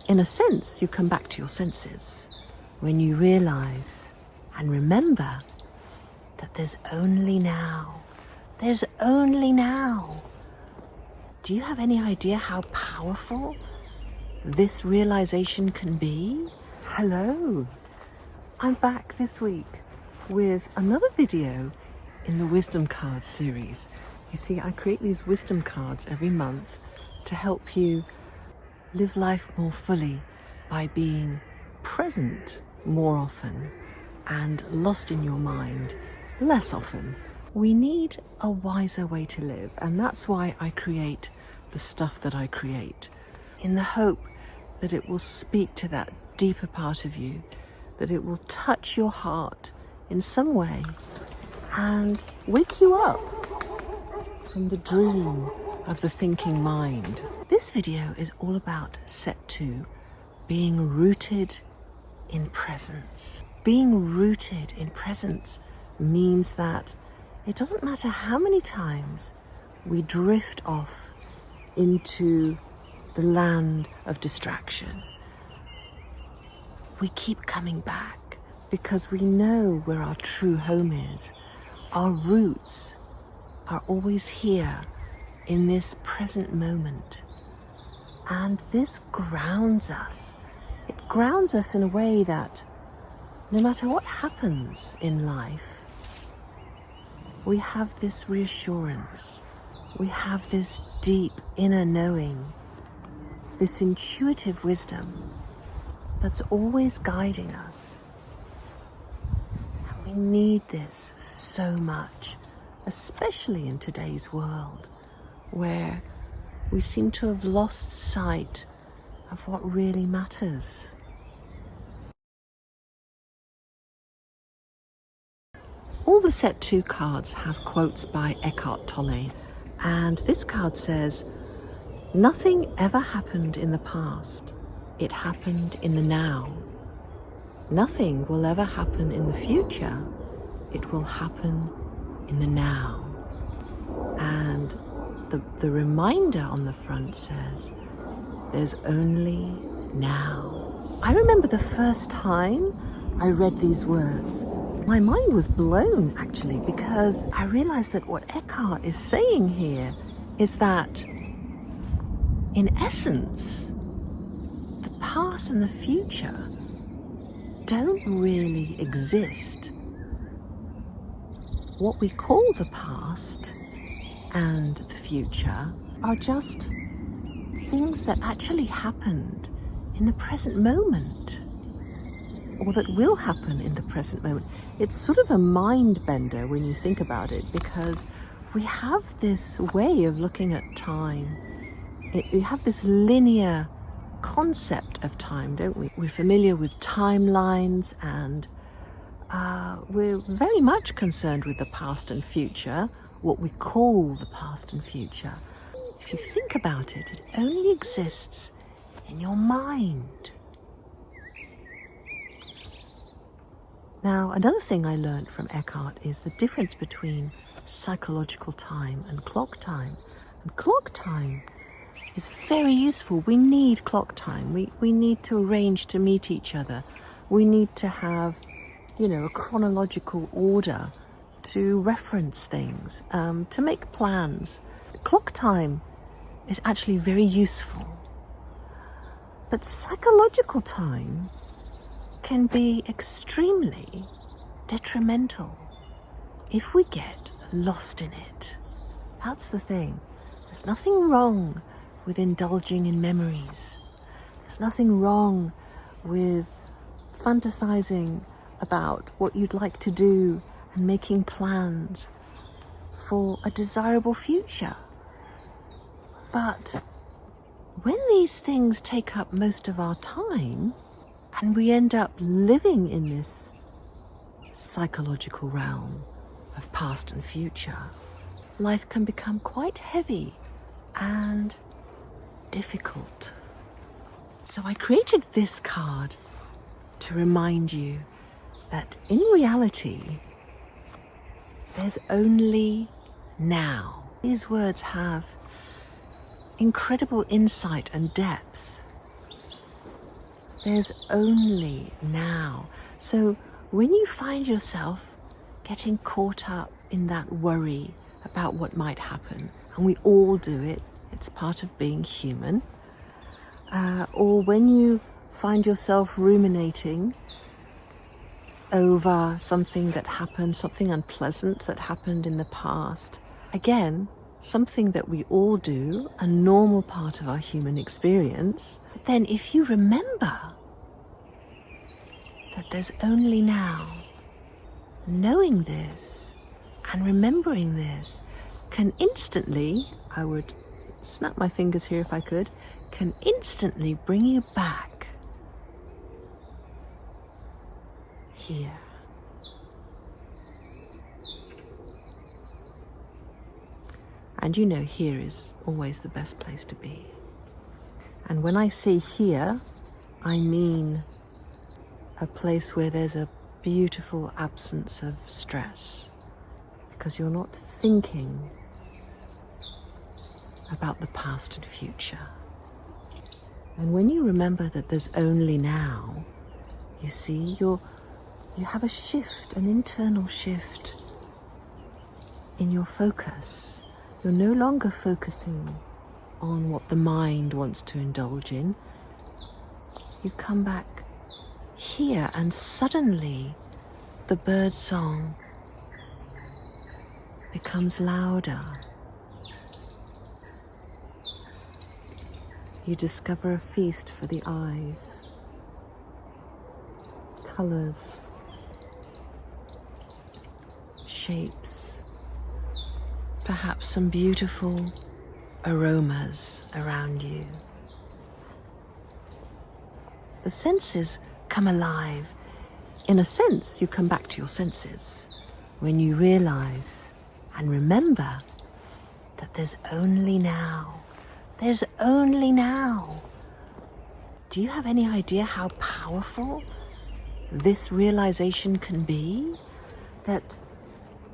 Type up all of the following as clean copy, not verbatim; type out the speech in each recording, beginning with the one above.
In a sense, you come back to your senses when you realize and remember that there's only now. There's only now. Do you have any idea how powerful this realization can be? Hello, I'm back this week with another video in the Wisdom Cards series. You see, I create these wisdom cards every month to help you live life more fully by being present more often and lost in your mind less often. We need a wiser way to live, and that's why I create the stuff that I create, in the hope that it will speak to that deeper part of you, that it will touch your heart in some way and wake you up from the dream of the thinking mind. This video is all about set 2, being rooted in presence. Being rooted in presence means that it doesn't matter how many times we drift off into the land of distraction. We keep coming back because we know where our true home is. Our roots are always here in this present moment. And this grounds us. It grounds us in a way that no matter what happens in life, we have this reassurance. We have this deep inner knowing, this intuitive wisdom that's always guiding us. And we need this so much, especially in today's world, where we seem to have lost sight of what really matters. All the set 2 cards have quotes by Eckhart Tolle, and this card says, "Nothing ever happened in the past. It happened in the now. Nothing will ever happen in the future. It will happen in the now." And the reminder on the front says, "There's only now." I remember the first time I read these words, my mind was blown actually, because I realized that what Eckhart is saying here is that in essence, the past and the future don't really exist. What we call the past and the future are just things that actually happened in the present moment, or that will happen in the present moment. It's sort of a mind bender when you think about it, because we have this way of looking at time. We have this linear concept of time, don't we? We're familiar with timelines, and we're very much concerned with the past and future, what we call the past and future. If you think about it, it only exists in your mind. Now, another thing I learned from Eckhart is the difference between psychological time and clock time. And clock time is very useful. We need clock time. We need to arrange to meet each other. We need to have, a chronological order to reference things, to make plans. Clock time is actually very useful. But psychological time can be extremely detrimental if we get lost in it. That's the thing. There's nothing wrong with indulging in memories. There's nothing wrong with fantasizing about what you'd like to do and making plans for a desirable future. But when these things take up most of our time, and we end up living in this psychological realm of past and future, life can become quite heavy and difficult. So I created this card to remind you that in reality, there's only now. These words have incredible insight and depth. There's only now. So when you find yourself getting caught up in that worry about what might happen, and we all do it, it's part of being human, or when you find yourself ruminating over something that happened, something unpleasant that happened in the past, again, something that we all do, a normal part of our human experience, but then if you remember that there's only now, knowing this and remembering this can instantly, I would snap my fingers here if I could, can instantly bring you back here. And you know, here is always the best place to be. And when I say here, I mean a place where there's a beautiful absence of stress, because you're not thinking about the past and future. And when you remember that there's only now, you see, you have a shift, an internal shift in your focus. You're no longer focusing on what the mind wants to indulge in. You come back here, and suddenly the bird song becomes louder. You discover a feast for the eyes, colors, shapes, perhaps some beautiful aromas around you. The senses come alive. In a sense, you come back to your senses when you realize and remember that there's only now. There's only now. Do you have any idea how powerful this realization can be? That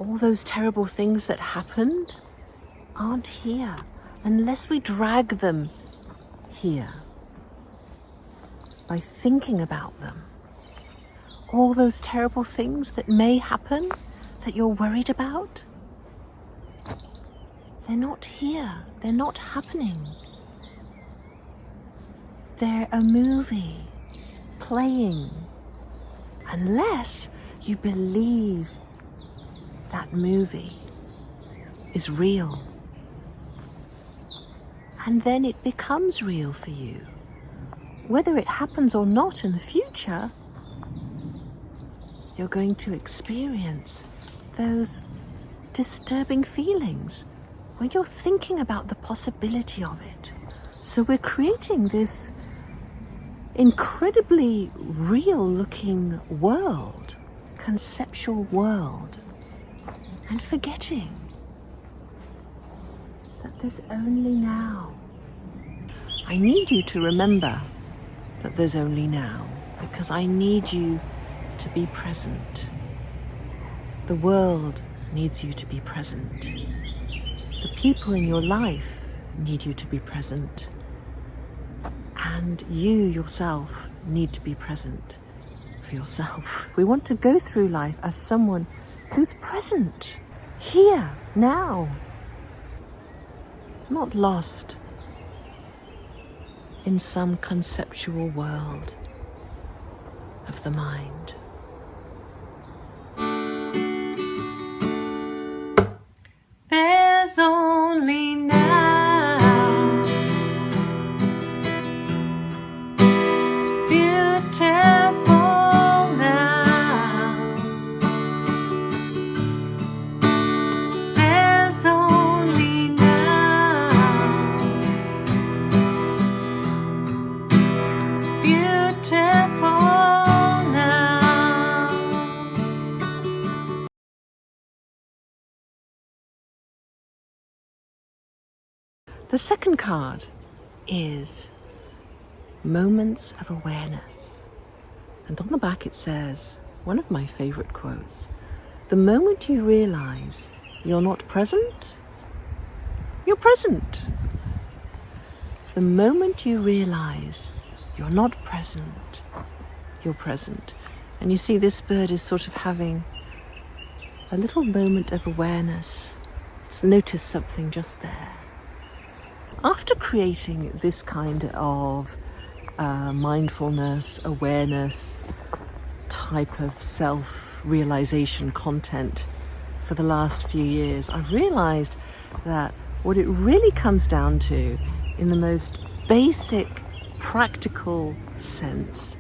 all those terrible things that happened aren't here unless we drag them here by thinking about them. All those terrible things that may happen that you're worried about, they're not here. They're not happening. They're a movie playing, unless you believe that movie is real. And then it becomes real for you. Whether it happens or not in the future, you're going to experience those disturbing feelings when you're thinking about the possibility of it. So we're creating this incredibly real-looking world, conceptual world, and forgetting that there's only now. I need you to remember that there's only now, because I need you to be present. The world needs you to be present. The people in your life need you to be present. And you yourself need to be present for yourself. We want to go through life as someone who's present, here, now, not lost in some conceptual world of the mind. There's only now, beautiful now. There's only now, beautiful now. The second card is moments of awareness. And on the back it says, one of my favorite quotes, the moment you realize you're not present, you're present. The moment you realize You're not present. You're present. And you see this bird is sort of having a little moment of awareness. It's noticed something just there. After creating this kind of mindfulness, awareness type of self-realization content for the last few years, I've realized that what it really comes down to, in the most basic, practical sense,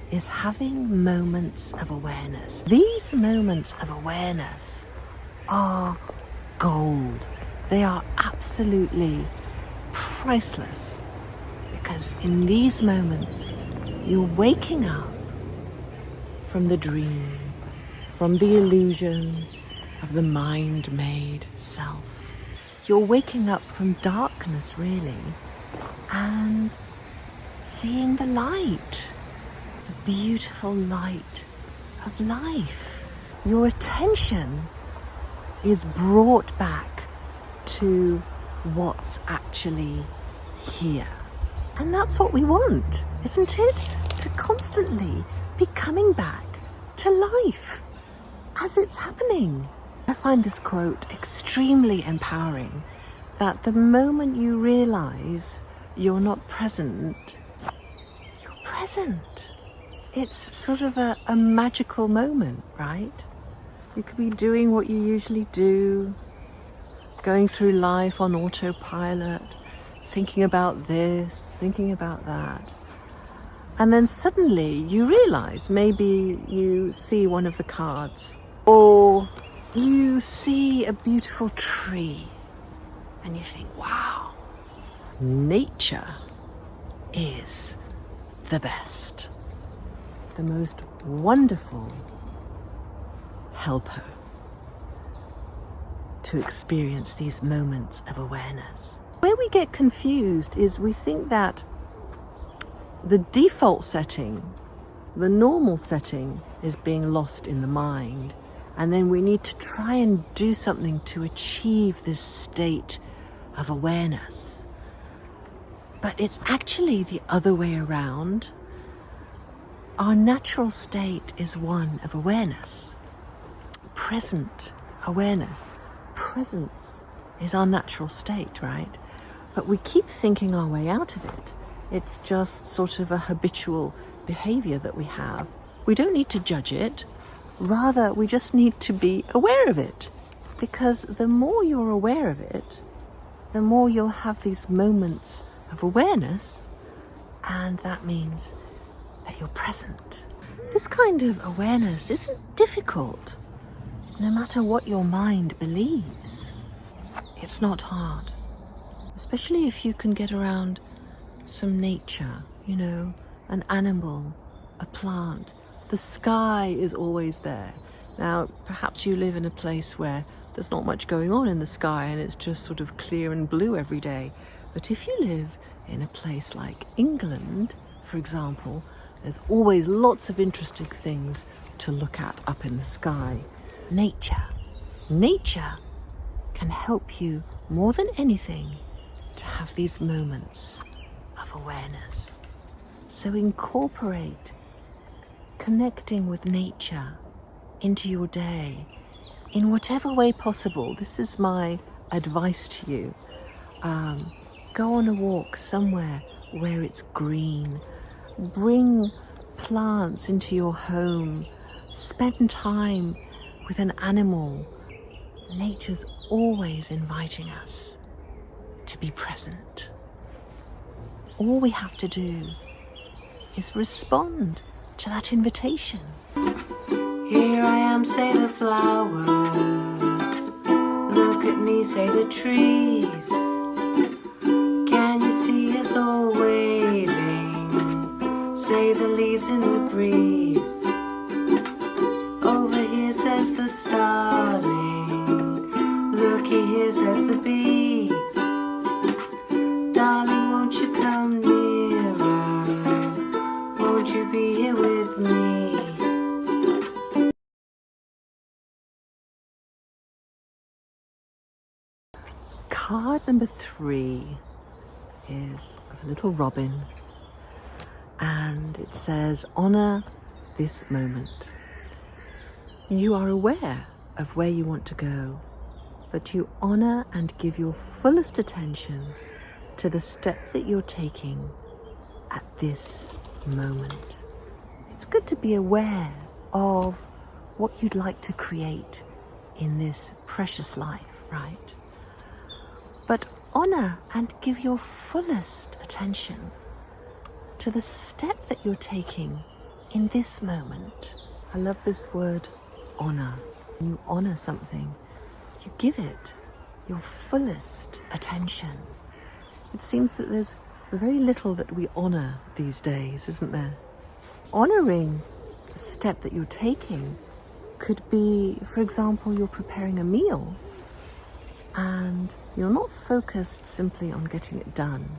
is having moments of awareness. These moments of awareness are gold. They are absolutely priceless, because in these moments you're waking up from the dream, from the illusion of the mind-made self. You're waking up from darkness, really, and seeing the light, the beautiful light of life. Your attention is brought back to what's actually here. And that's what we want, isn't it? To constantly be coming back to life as it's happening. I find this quote extremely empowering, that the moment you realize you're not present, you're present. It's sort of a magical moment, right? You could be doing what you usually do, going through life on autopilot, thinking about this, thinking about that. And then suddenly you realize, maybe you see one of the cards, or you see a beautiful tree, and you think, wow, nature is the best, the most wonderful helper to experience these moments of awareness. Where we get confused is we think that the default setting, the normal setting, is being lost in the mind, and then we need to try and do something to achieve this state of awareness. But it's actually the other way around. Our natural state is one of awareness, present awareness. Presence is our natural state, right? But we keep thinking our way out of it. It's just sort of a habitual behavior that we have. We don't need to judge it. Rather, we just need to be aware of it. Because the more you're aware of it, the more you'll have these moments of awareness, and that means that you're present. This kind of awareness isn't difficult, no matter what your mind believes. It's not hard, especially if you can get around some nature, you know, an animal, a plant. The sky is always there. Now, perhaps you live in a place where there's not much going on in the sky and it's just sort of clear and blue every day. But if you live in a place like England, for example, there's always lots of interesting things to look at up in the sky. Nature can help you more than anything to have these moments of awareness. So incorporate connecting with nature into your day in whatever way possible. This is my advice to you. Go on a walk somewhere where it's green. Bring plants into your home. Spend time with an animal. Nature's always inviting us to be present. All we have to do is respond to that invitation. Here I am, say the flowers. Look at me, say the trees. Can you see us all waving? Say the leaves in the breeze. Over here says the starling. Looky here says the bee. Darling, won't you come nearer? Won't you be here with me? Card number 3 is a little robin, and it says, honor this moment. You are aware of where you want to go, but you honor and give your fullest attention to the step that you're taking at this moment. It's good to be aware of what you'd like to create in this precious life, right? But honor and give your fullest attention to the step that you're taking in this moment. I love this word, honor. When you honor something, you give it your fullest attention. It seems that there's very little that we honor these days, isn't there? Honoring the step that you're taking could be, for example, you're preparing a meal and you're not focused simply on getting it done,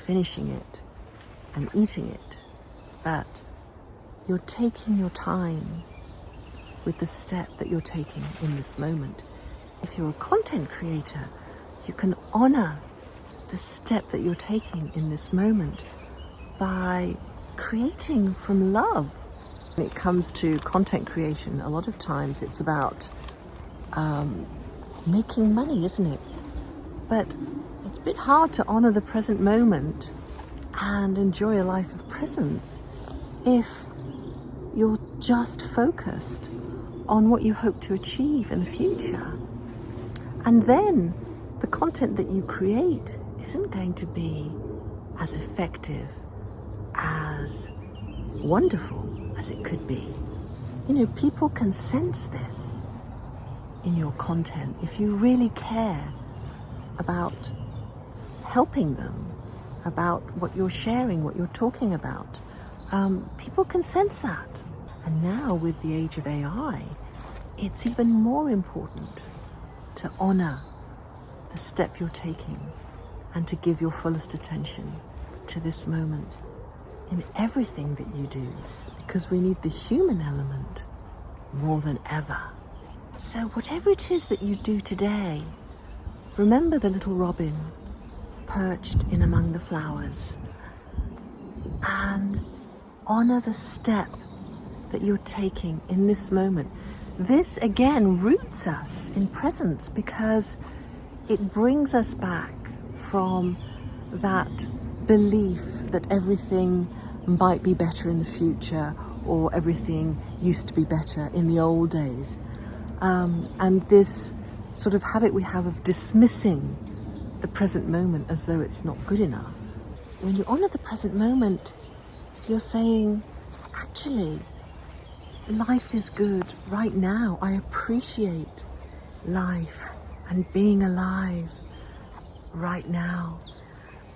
finishing it and eating it, but you're taking your time with the step that you're taking in this moment. If you're a content creator, you can honor the step that you're taking in this moment by creating from love. When it comes to content creation, a lot of times it's about making money, isn't it? But it's a bit hard to honor the present moment and enjoy a life of presence if you're just focused on what you hope to achieve in the future. And then the content that you create isn't going to be as effective, as wonderful as it could be. You know, people can sense this in your content. If you really care about helping them, about what you're sharing, what you're talking about, people can sense that. And now with the age of AI, it's even more important to honor the step you're taking and to give your fullest attention to this moment in everything that you do, because we need the human element more than ever. So whatever it is that you do today, remember the little robin perched in among the flowers, and honor the step that you're taking in this moment. This again roots us in presence because it brings us back from that belief that everything might be better in the future or everything used to be better in the old days. And this sort of habit we have of dismissing the present moment as though it's not good enough. When you honor the present moment, you're saying, actually, life is good right now. I appreciate life and being alive right now.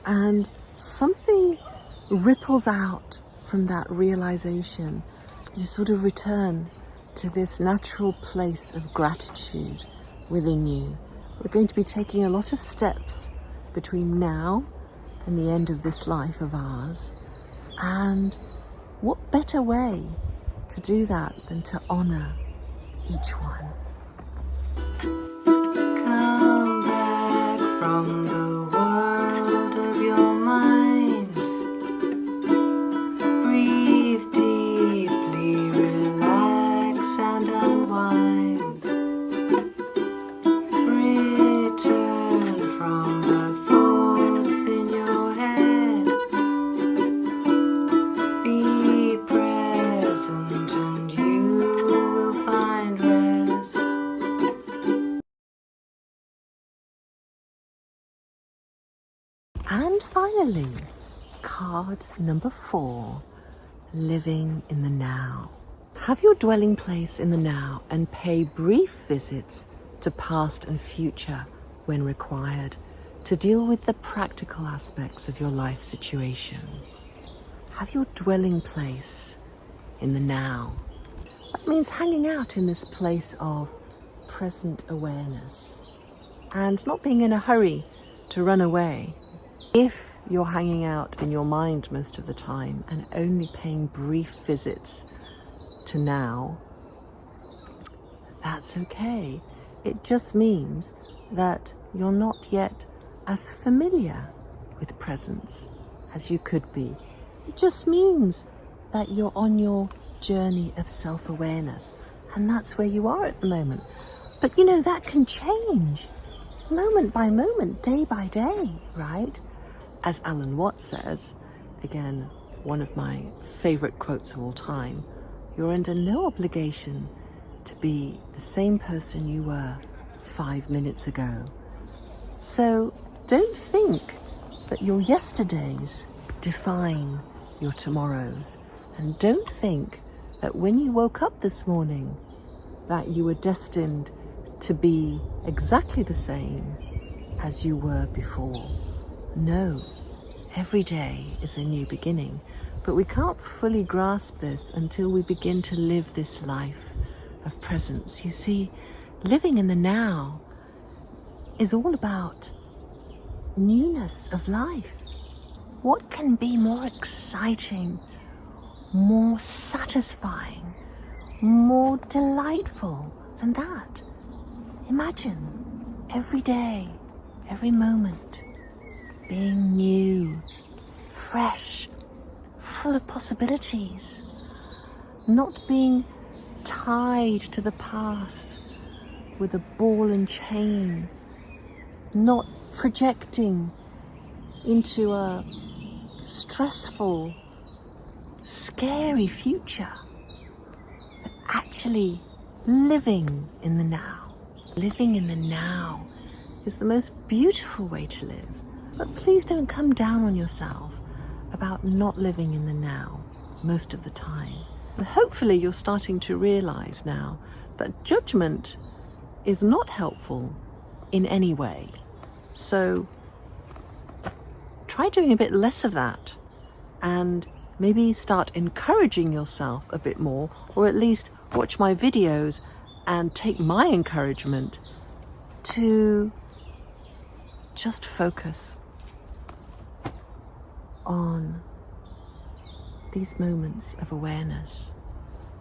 And something ripples out from that realization. You sort of return to this natural place of gratitude within you. We're going to be taking a lot of steps between now and the end of this life of ours. And what better way to do that than to honor each one? Come back from the world of your mind. Breathe deeply, relax and unwind. Return from the thoughts in your head. Be present and you will find rest. And finally, card number 4, living in the now. Have your dwelling place in the now and pay brief visits to past and future when required to deal with the practical aspects of your life situation. Have your dwelling place in the now. That means hanging out in this place of present awareness and not being in a hurry to run away. If you're hanging out in your mind most of the time and only paying brief visits to now, that's okay. It just means that you're not yet as familiar with presence as you could be. It just means that you're on your journey of self-awareness, and that's where you are at the moment. But you know, that can change moment by moment, day by day, right? As Alan Watts says, again, one of my favorite quotes of all time, you're under no obligation to be the same person you were 5 minutes ago. So don't think that your yesterdays define your tomorrows. And don't think that when you woke up this morning that you were destined to be exactly the same as you were before. No, every day is a new beginning. But we can't fully grasp this until we begin to live this life of presence. You see, living in the now is all about newness of life. What can be more exciting, more satisfying, more delightful than that? Imagine every day, every moment being new, fresh, full of possibilities, not being tied to the past with a ball and chain, not projecting into a stressful, scary future, but actually living in the now. Living in the now is the most beautiful way to live. But please don't come down on yourself about not living in the now most of the time. And hopefully you're starting to realize now that judgment is not helpful in any way. So try doing a bit less of that and maybe start encouraging yourself a bit more, or at least watch my videos and take my encouragement to just focus on these moments of awareness,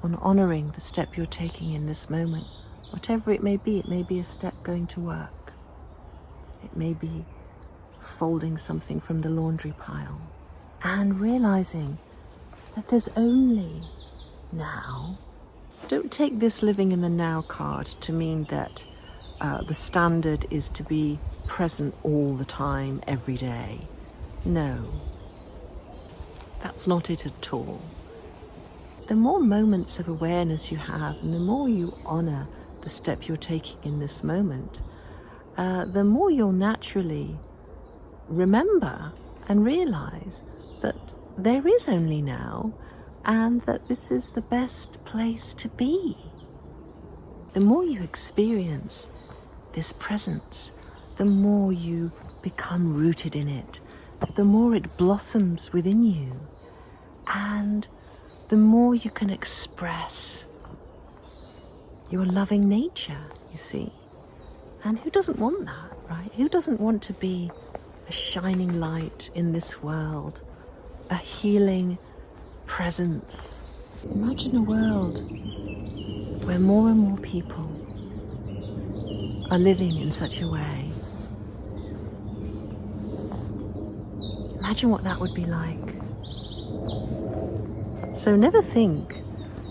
on honoring the step you're taking in this moment. Whatever it may be a step going to work. It may be folding something from the laundry pile and realizing that there's only now. Don't take this living in the now card to mean that the standard is to be present all the time, every day. No, that's not it at all. The more moments of awareness you have, and the more you honor the step you're taking in this moment, the more you'll naturally remember and realize that there is only now, and that this is the best place to be. The more you experience this presence, the more you become rooted in it, the more it blossoms within you, and the more you can express your loving nature, you see. And who doesn't want that, right? Who doesn't want to be a shining light in this world, a healing presence? Imagine a world where more and more people are living in such a way. Imagine what that would be like. So never think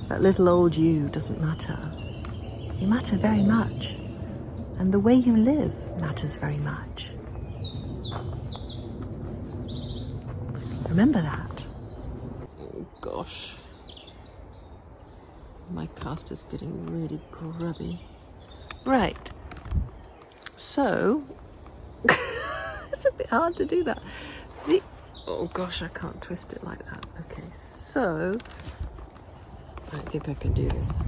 that little old you doesn't matter. You matter very much. And the way you live matters very much. Remember that. Oh gosh. My cast is getting really grubby. Right. So, it's a bit hard to do that. Oh gosh, I can't twist it like that. Okay, so, I think I can do this.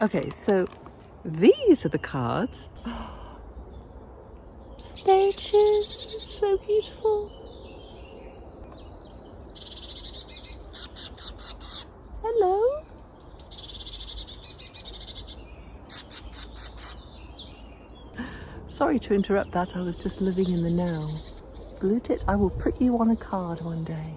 Okay, so these are the cards. There it is. It's so beautiful. Hello. Sorry to interrupt that. I was just living in the now. Blue Tit, I will put you on a card one day.